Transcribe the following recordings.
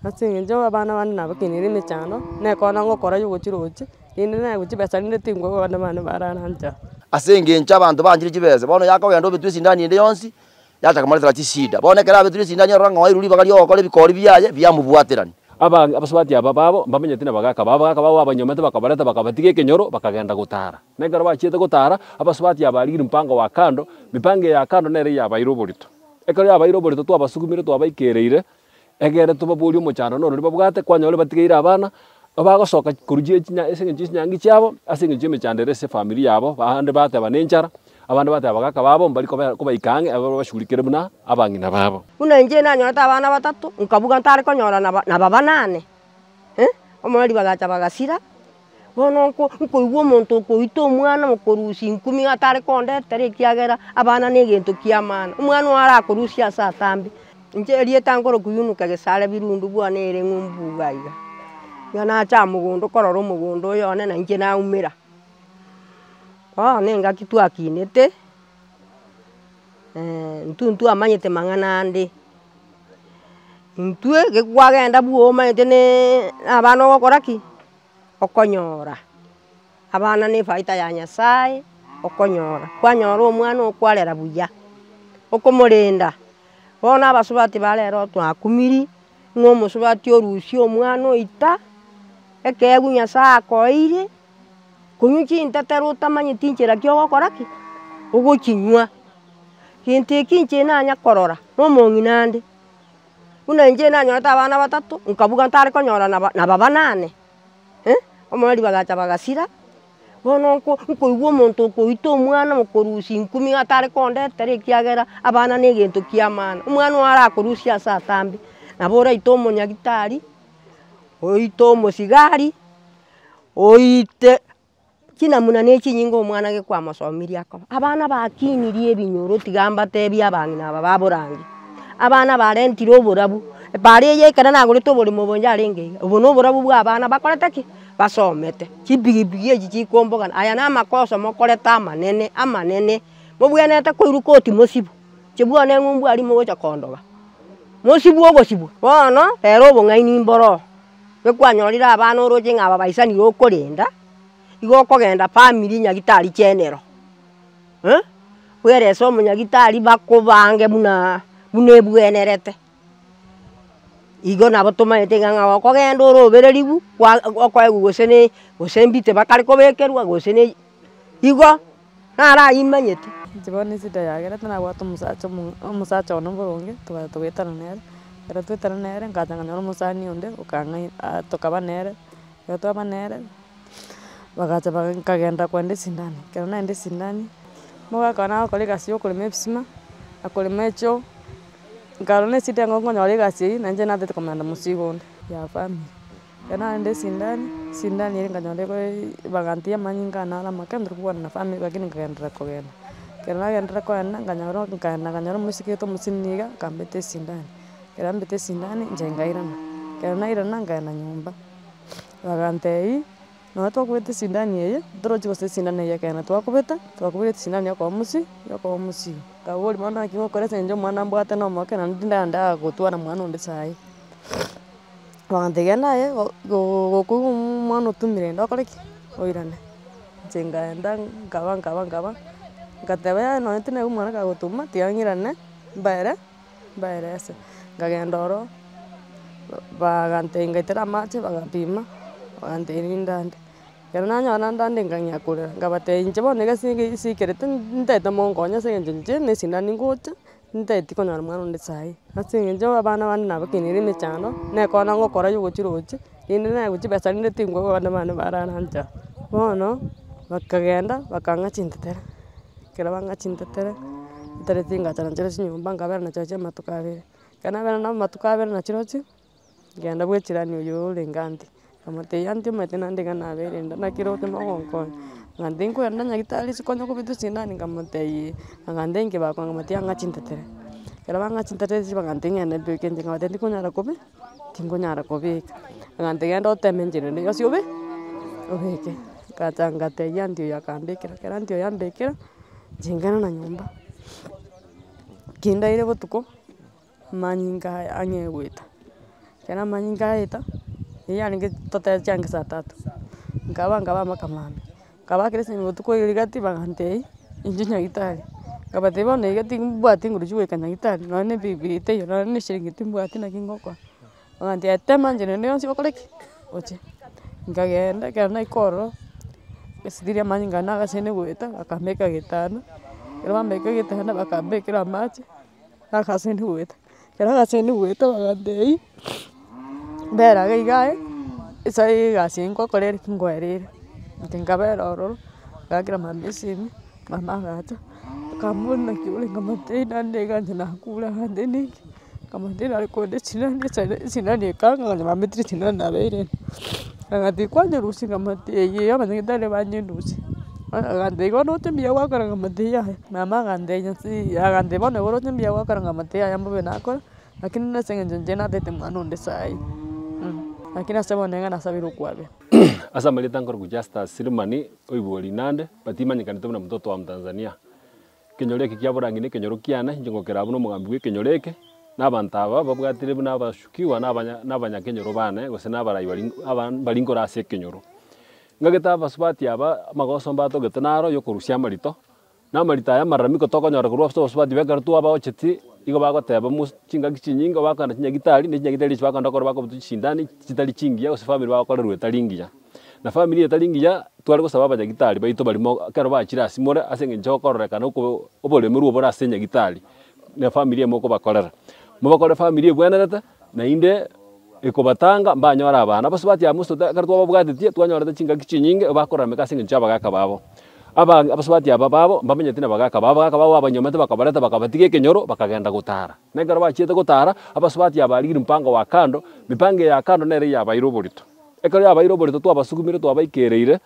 ase eng'encho abana bande nabakenire emechando nekona ngokora ya ogochiroche rende naegochi besa rinde tingwe abana bane barara ncha. Ase eng'encho abanto banchire chibesa bono yakogenda obetwe esindani ende yonsi yataka moretera chisida bono ekero abetire esindani orora ng'a wairwa ribaga riogokora ebikori biaye biamobwaterani. Abasubati aba babo mbamenyete na bagaka babo abanyomete bakabareta bakabatiga ekenyoro bakagenda gotara nekero bachiete gotara abasubati aba arigire mpango wa kando mipango ya kando nere yabaire oborito ekero yabaire oborito twabasugumire twabaikereire egere tobaboria omochando noro babwate kwanyore batigeire abana bagosoka korwa ase eng'encho chinyangi chiabo ase eng'encho emechando ere ase efamiri yabo bande bateba na enchara abande bateba bagaka babo mbari kobaika ang'e bashugurikere buna abang'ina babo. Buna inche nanyorete abana batato nkabuga ntare konyora na babanane omoreri bagacha bagasira bono nkoigwa omonto okoita omwana mokorusia 10 atare kondetera ekiagera abana na egento kia maana omwana oyo arakorusia ase atambe inche erieta nkorokuinuka gesare birundu bwana ere ng'umbuga iga iga nacha mogondo korora omogondo oyo one na inche naumera bono engaki twakinete ntwe amanyete mang'ana ande intwe gekwagenda bwa omanyete na abana ogokora ki okonyora abana na efaita ya Nyasaye okonyora kwanyora omwana okwarera buya okomorenda bono abasubati barero twakumiri ng'a omosubati orusia omwana oita ekegwa Nyasaye akoeire konywa chintetero otamanyeti inchera ki ogokora ki ogochinywa gento eki inche nanya korora na omong'ina ande buna inche nanyorete abana batato nkabuga ntare konyora na babanane omoreri bagacha bagasira bono nkoigwa omonto okoita omwana mokorusia 10 atare kondetera ekiagera abana na egento kia maana omwana oyo arakorusia ase atambe nabo oraita omonyagitari oite omosigari oite chinamuna na echinyinge omwana gekwamosomirie akoba abana bakinirie ebinyoro tiga mbatebia abang'ina aba baborangi abana barentire oborabu bare ekero nagorete oboremo obo yarenge iga obo na oborabu bwa abana bakorete ki basomete chibigibigi echi chikombogana aya na amakoso mokorete amanene mobwenerete koirwa koti mosibu chibwane eng'umbu aria mogocha kondoga mosibu ogosibwa bono rero obong'aini mboro gekwanyorire abana oroche ng'a aba baisanire okorenda igo okogenda family nyagitari chenero bwerese omonyagitari bakobange buna ebwenerete igo nabo tomanyete ng'a okogenda ore obereriwu okoegwa gose mbite bakare kobekerwa gose igo narayimanyete. Inche bono esida yagerete nabwate omosacha one boronge togetana nere ekero twaetana nere nkacha nkanyora omosani onde tokaba nere ekero twaba nere bagacha nkagenda kwenda esindani ekero naenda esindani mogaka nagokora egasi ya okorema ebisima nakorema echoo nkarora na esida igo nkonyora egasi eywo na inche nataete komenda mosii iga onde ya family ekero naenda esindani eri nkanyora ebaganti ya amanyinga naro amake ndiri kobwana na family lakini nkagenderera kogenda ekero nagenderera kogenda nkanyora omoisikete omosini iga nkambeta esindani ekero ambeta esindani inche nkairana ekero nairana nkagenda nyomba bagantebia nonya twakobeta esindani eye torochi gose esindani eye ekero twakobeta twakobegete esindani yokoba mosii nkaboria bono naki ngokora ase eng'encho omwana mbwate na omoke naende ndenda gotwara mwana onde saii bagantebia genda aye gokoigwa omwana otumire enda okore ki oirane inche nkaenda nkaba nkateba yaya nonya tinaiwa omwana kagotuma tiga ng'irane mbaere ase nkagenda ororo bagantebia ngaitera amache bagapima bagantebia rinde ande ekero nanyora ndande nkang'ia korera nkabatebia inche bono egasi nsikerete ntaete monkonya ase eng'encho inche na esindani ngocha ntaeti konyora mwana onde saii ase eng'encho abana bande nabakenire emechando nekona ngokora ya ogochiroche rinde naegochi besa rinde tingwe abana bane barara ncha bono bakagenda bakang'a chintetera ekero bang'a chintetera ntareti ngacha nachiro chinyomba nkabera nachio chiamatuko abere ekero nabera na amatuko abere nachirochi ngenda bwa echirani oyo orenge anti nkamotebia anti omanyete naende iga nabeire enda naki roche mogonkonya ng'antebia nkoenda nyagitari ase konya kobeta esindani nkamotebia ng'antebia inki bakong'a nkamotebia ang'a chintetera ekero bang'a chintetera echi bagantebia ng'ende mbeke inche nkabatebia tinkonyara kobeka bagantebia genda oteme enchera ende yiosi obeke ngacha ngatebia anti oyo akambekera ekero anti oyo ambekera inche nkairana nyomba kindaire botuko amanyinga aya ang'e goeta Kena manyinga ita. Yani ngitote change saa 3. Ngaba makamambi. Ngaba kirese ngutuko igati bagantei. Inju nyagitari. Ngaba tebona igati mbwati ngurujuwe kanyagitari. None bibi ite none shiringiti mbwati na kingoko. Bagandi atema njene ne onsi bakoreki. Oche. Ngagenda kana ikoro. Gesidiria manyinga na gasene gweta akameka gitana. Kera bameka gitana bakambekera machi. Akasene gweta. Kera gasene gweta bagandei. Bera gaigae. Isai gasinko korere kingwerere. Nkabera ororo. Gagira mambesimi. Mama gacha. Kamuna kiule ngamatena ndeganje nakula handeni. Kamatena alikonde sinani kanga mametri sinani nabere. Agati kwanje rusi ngamate abanyagitari banyendusi. Agande gono tembia wakara ngamate ya. Mama gande nsi agande bone goro tembia wakara ngamate ya mbe nakora. Lakini nasengenje njena tete mwana ndesai. Lakini asabone ngana sabiru kwabe. Asa malita ngor kujasta sirimani oiboli nande batimanyikana tumna mtoto wa Mtanzania. Kinyoreke kiaborangine kinyorokiana njingo kerabuno mugambi kinyoreke n'abantaba babwatire n'abashukiwa n'abanyakenyoro bane gose n'abarayi balingo rase kenyoro ngageta basubati aba magoso mbato getanaro yokurusia marito n'amarita ya maramiko tokonyora kurwa basubati begartu aba ocheti igo bagoteba mucinga gichinyinga bakana kinyagitari n'ikinyagitari bakanda kora bakobutishindani kitali chingiya gose family bakora rwetalingiya na family etalingiya twari gusaba abanyagitari baito barimo kero bakira simore asenge njokorrekana uko obolemeru obora asenya gitari na family moko bakorera mubakore family bwenerete na inde ikobatanga mbanyora abana basubati ya musto kartwa babwatitie twanyora chinga kichinyinge bakora mekasenge nchaba gaka babo abasubati aba babo mbamenye tina bagaka babo abanyomete bakabareta bakabatige kenyoro bakagenda gutara negaro bachiete gutara abasubati abaliri mpango wa kando mipange ya kando nere ya bairoborito ekari ya bairoborito twabasukumire twabaikereire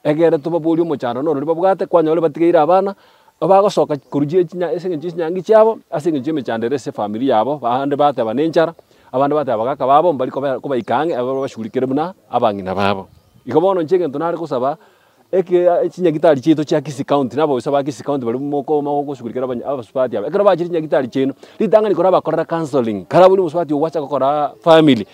egere tubabuli omochano noro babwate kwanyore batigeira abana abagosoka kurujie chinya esenge nyangi cyabo asenge jime chandere se family yabo bahande bate banenchara abandi bate abagaka babo mbali ko bayikange abo bashurikire buna abangina babo ikobono nchege ntunari kusaba chinya gitari chito cha Kisi County nabo usaba Kisi County bali moko gushurikira abasupati yabo ekara bachi chinya gitari chino litanga nikora bakora counseling karabuli musupati wacha gukora family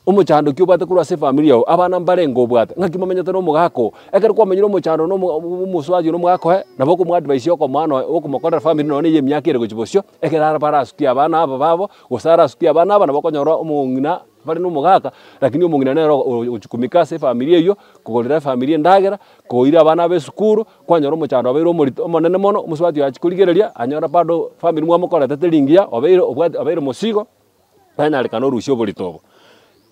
umuchando kyubate kurwa se family yao abana mbarengo bwate ngakimamenyete no mugako ekere kwamenyira umuchando no muswaji no mugako nabo ko mwadvice yoko mwana okumokora family no ne yemyaka ere gukibosyo ekere arabara asukia abana aba babo gusara asukia abana aba nabo konyora umungina bari no mugaka lakini umungina nero uchukumika se family yo kugorera family ndagera koira abana be sukuru kwanyora umuchando abero muri monene mono muswaji yakurigereria anyora bado family mwamukora tetelingia obero musigo bana rekano rusyo bolitobo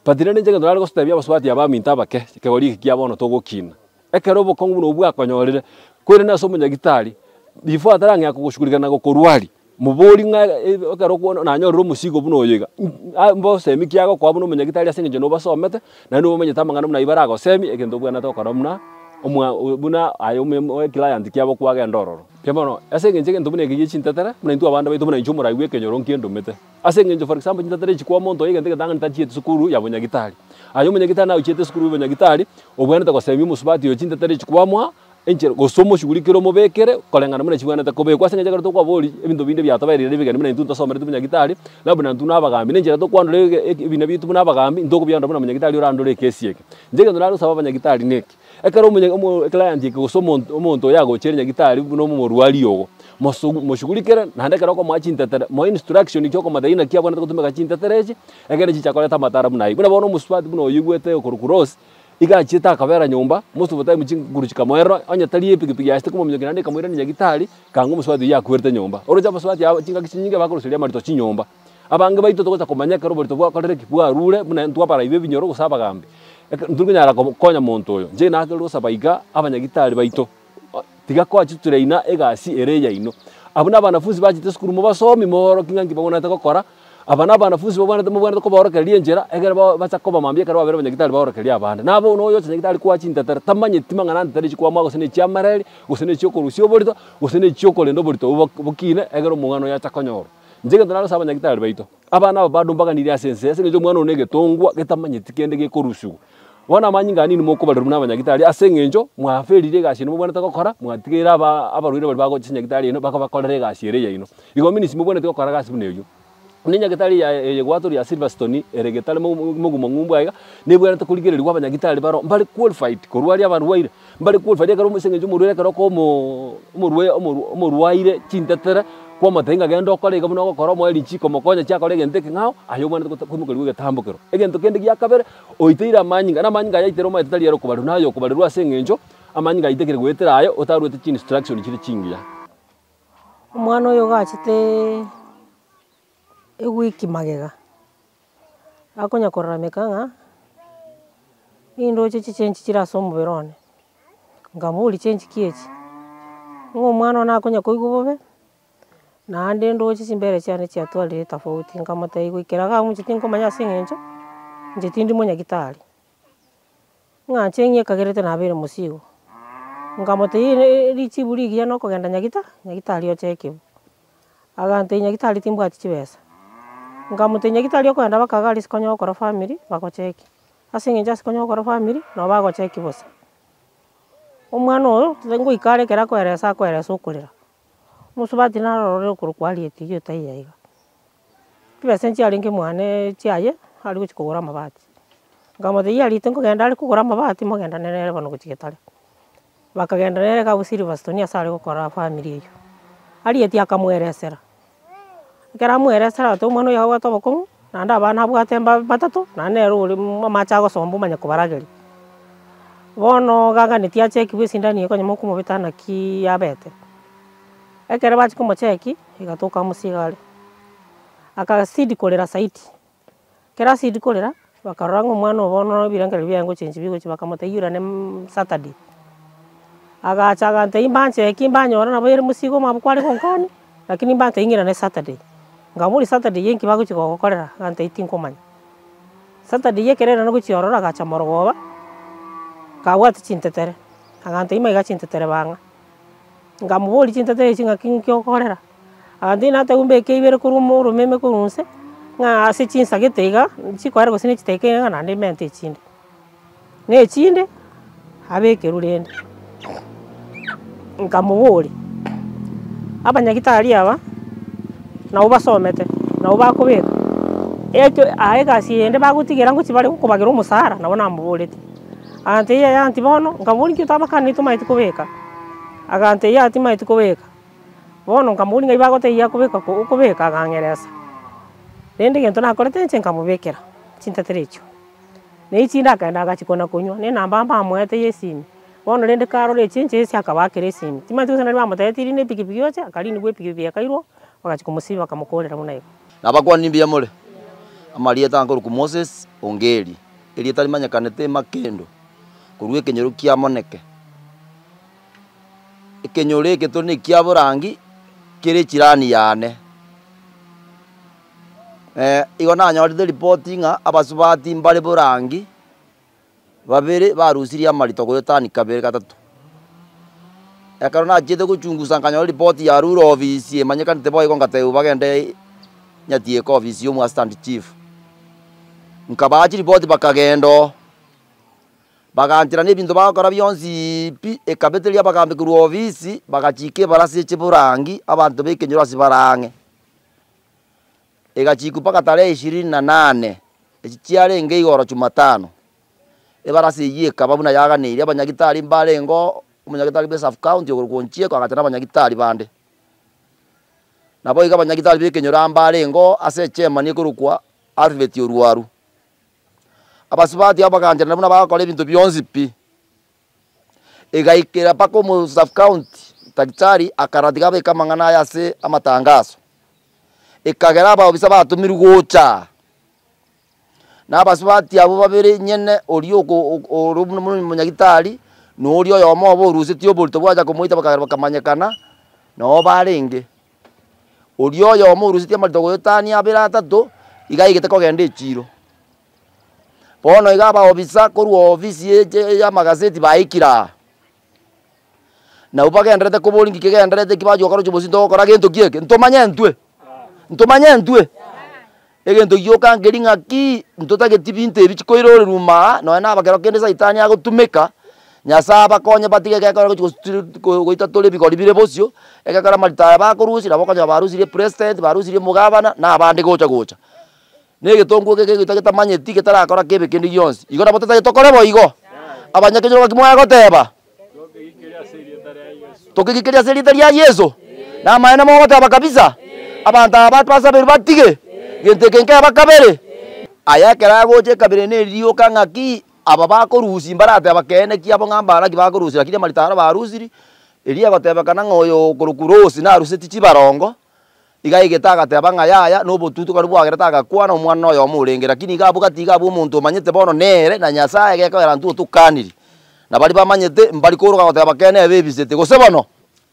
patirene njenge ndwara gostabia basubati abaminta bake kegori kiabono togokina ekero bokongu no bwa konyorire kwire na somo nyagitari before ataranga yakugushukurikana gokorwari mubori nga ekero kuona na nyoriro musigo buno yiga mbo semi kiago kwa buno nyagitari asenge no basomete na no menyeta mangana muna ibarago semi egendo bwana tokora muna omwa buna ayo me client kiabo kwage ndororo kemono asenge njenge ndubune gichi ntetera muna ntu abanda baitu muna inchumura iwe kenyoro nkiendo mete asenge for example ntetera chikwa monto yige ndege tanga ntachiete sukuru ya bunyagitari ayo munyagitari na uchiete sukuru bunyagitari obwana ta kwasemi musubati yo ntetera chikwa mwa enche gosomo shugurikiro mubekere kolengana muna chibwana ta kobe kwasenge jagara to kwa boli ebindo binde byatabairire bigani muna ntu tasomere bunyagitari labuna ntu nabagambi nenjera to kwandure ebina bitu nabagambi ndoko byanda muna bunyagitari urandure kesi yeke njege ndonaro saba bunyagitari neki ekero client ikosomo omonto yago cherenya gitari no murwari yogo moshugurikere nande kero ko machintetera mo instruction ikyoko madaina kyabona gutumeka chintetereje egere chichakora tamatara munayi buna bono muswati buno yigwete okurukurosi igachita akabera nyumba most of the time chingurukika moero onyatali epikipiki yaste kuma mnyogena ndeka moero nya gitari kangu muswati yakwerte nyumba oroja muswati ya chinga kichinyinga bakuruseria marito chinyumba abange baito tokoza komanya kero borito bwa korere kibwa rure buna ntwa para ibe binyoro gusaba gambi nturunyara konya muntu oyo nje nakero sabaiga abanyagitari baito tiga kwa chitureina egasi ereya ino abuna banafunzi bachite skuru mu basomi moro kingangi babona takokora abana banafunzi babona ko borokeria njera egere bacha ko bamambie karo babere abanyagitari borokeria abana nabo no yo nyagitari kwa chintetera tamanye timangana ntari kwa mwa gusene chiamareri gusene chioko rusio borito gusene chioko lendo borito bukine egero mungano ya chakonyoro njege ndonaro saba nyagitari baito abana bado mbaga niri asense nge mwana onege tongwa getamanye tikende gekorusu wana manyinga nini moko bali rumuna abanyagitari asengenjo mwaferire gashi no mubona takokora mwatigira abaruire bali bago chinyagitari ino baka bakorere gashi ere yaino igo minisi mubona takokora gashi buneyo ninya gitari ya gwaturi ya Silverstone eregitari mugumo ngumbu aiga nibwera tukuligereria abanyagitari baro mbali qualified korwari abarwaire mbali qualified karo musenge jumurure karo ko umurwaire chintetere kwa matenga gendo okorega muno gokora mweri chiko mokonya chakore gente kingao ayo mwana kumukeri getambukero egento kende gya kabere oiteira amanyinga na manyinga yaitero maitari yaro kubaru nayo kubaru asengenjo amanyinga itekere gwetera ayo otarwete chin instruction chiri chingiya omwana oyo gachite wiki magega akonya korrameka ng'a indo chichi chenchi chiraso omubere ngamuli chenchi kiechi ng'omwana ona akonya koigwa bobe naende ndochi chimbere chiane chiatwarire tofauti nkamotei gwikeraga omocheti nkomanya ase eng'encho ncheti ndi monyagitari ng'ache ng'ekagerete nabere mosigo nkamotei richibu rigiya nokogenda nyagitari ochekebo agantei nyagitari timbwati chibesa nkamotei nyagitari okogenda bakaga ase konya gokora family bagocheki ase eng'encho ase konya gokora family nabo bagocheki bosa omwana oyo ngoika are ekero akoeresa okorera omusubati narorore okorokwa arieti iga taiga chibesa nchiarenge mwane chiaye ari gochi kogora amabati nkamotei arite nkogenda are kogora amabati mogenda nere bono gochi getare bakagenda nere kabu Silverstone ase are gokora family eyo arieti akamweresera ekero amweresera ate omwana oyo agwate obokong'u naende abana abwate batato naende nere ore amache agosomba omanya kobarageria bono gaganeti achekiwa esindani ekonyuma okomobeta naki yabete ekero bachi komocheki egatoka mosiga are akasidi korera saiti kero asidi korera bakarora ng'a omwana oyo bono ebirengereri biaye ngochenchi bigochi bakamotebia yurane Saturday agacha agantei mbancheki mbanyora nabo ere mosigo mabwo kware gonkani lakini mbantei ng'irane Saturday ngamuri Saturday enki bagochi gogokorera gantei tinkomanya Saturday ekero erane gochi orora agacha morogoba kabwati chintetere agantei maiga chintetere bang'a ngamobori chintetere echi ng'aki nkiokorera agantei nateba mbeke ibere korwa oromeme korwa nse ng'a ase chinsagete iga chikoera gose nechiteke ng'a naende mente echinde na echinde abekerwa rende nkamobori abanyagitari aba nabo basomete nabo bakobeka egasi ende bagotigera ngochi bare gokobagera omosara nabo namoborete agantei yaya anti bono nkamobori nkio tabakani tomaete kobeka agantei ati maete kobeka bono nkamobori ng'ai bagoteiya okobeka agang'eresa rende egento nakorete inche nkamobekera chintetere echio na echinde akaenda agachikona konywa na enamba mbamoete ya esimi bono rende karora echi inche ase akabakera esimi timaete gose nari bamotebeti rinde epikipiki oche akarinigwa epikipiki ekairwa bagachika omosibi bakamokorera buna igo nabakwani mbuya more amarieta nkoroku Moses Ongeri erieta rimanyekanete makendo korwa ekenyoro kia Moneke ekenyoro eke tore kia borangi kere chirani yane igo nanyorete ripoti ng'a abasubati mbare borangi babere barusirie amarito goyotani kabere gatatu ekero nachiete gochungusa nkanyora ripoti ya rura ofisi emanyekanete boigo ngateba bagende nyatieka ofisi ya assistant chief nkabachi ripoti bakagendo baganchira na ebinto bagokora bionsi pi ekabeteria bagambekerwa ofisi bagachika ebarasi eche borangi abanto bekenyoro ase barang'e egachikwa mpaka tarehe 28 echi chiarenge igoro Jumatano ebarasi eywo ekaba buna yaganeirie abanyagitari mbarengo omonyagitari bwa sub county ogorokwa Nchieko agacha na abanyagitari bande nabo iga abanyagitari bekenyoro mbarengo ase echemani ekorokwa Alfred Orwaru abasubati abaganchana buna bagokora ebinto bionsi pi egaikera mpaka omo sub county daktari akaratiga abeka amang'ana aya ase amatangaso ekagera abaobisa batumirwe gocha na abasubati abo babere nyene orio monyagitari na orio oyomo obo orusetie oborito bwacha komoita bakagera bakamanyekana nabo barenge orio oyomo orusetie amarito goyotania abere atato iga igete kogenda echiro bono iga abaobisa korwa ofisi ya magazeti baikira nabo bagenderete koboringi kegenderete kibajoka rocho bosinto gokora gento kieke ntomanye ntwe egento gioka ngeri ng'aki ntotageti binto ebi chikoirore ruma noe nabagero kende saitani agotumeka Nyasaye bakonye batige gekora goita tole bikori bire bosio egekora marita bakorusi nabo konya barusirie president barusirie mugabana na abande gocha nege tongu gege gitageta manyeti getarakora kebe kindi yonsi igora boteta tokore bo igo abanyakenyoro bakimwa goteba tokigikiria serita ya Yesu na maana mo goteba kabisa abantu abatu basabiri batige gente kenke abakabere ayakera goche kabere ne rio kangaki aba bakorusi mbarate abakene ki abo ngambara ki bakorusi lakini maritara barusiri eria goteba kana ngoyo kurukurosi na ruseti chibarongo igaigetaga teba ngayaya no botutu kari bwagera taga kwana omwana oyo omurenge lakini gabuga tiga bu muntu manyete bono nere na Nyasaye gekora ntu tukaniri na bari bamanyete mbari kuruga goteba bakene ebebisete gosebono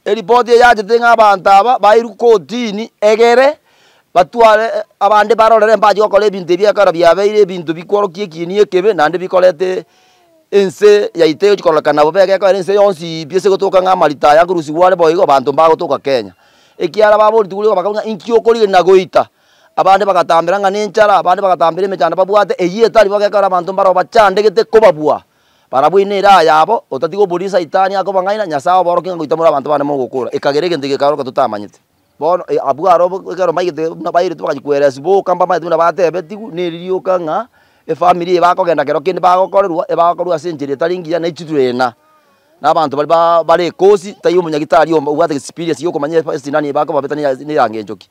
eripoti yajete ng'abantu aba bairu kotini egere batware abande barorere mbaji gokora ebintu ebiakara biabeire ebintu bikworokie kieni ekebe nande bikorete ense yaite chikorokana bobege ko ense yonsi biese gotoka ng'amarita yagurusi gware boigo bantu mbagotoka Kenya ekiara babori tugurigo bakaunga inkio korire na goita abande bagatambira ng'a nenchara abande bagatambira emechanda babwate eyetari bagekara bantu mbaro bachande gete kobabua barabwine ira yabo otatigo burisa itani ako bangaina Nyasaye borokinga goitamura abantu bane mo gukura ekagerege ndige karoka tutamanyite bono abwaro ekero maigete na baire tubakajikwera sibo kamba maite na batebe tigu neririo kanga family bakogenda kero kindi bagokorerwa ebagokorwa senjeri taringia na ichitwena n'abantu bari kosi tayo munyagitari ubwate experience yo kumanya sinani bako babetani ni yange njoki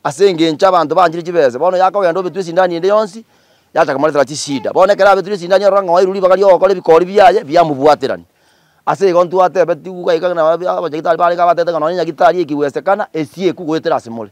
asenge ncha abantu banjiri kibeze bono yakogenda obetu sinani inde yonsi yataka marira chishida bono kera betu sinani ranga wairuri bagari okore bikori biaye byamubwaterani ase gontu atebe tigu gaika na abanyagitari bari gabatete kana nyagitari ekiwesekana esie kugwetera simole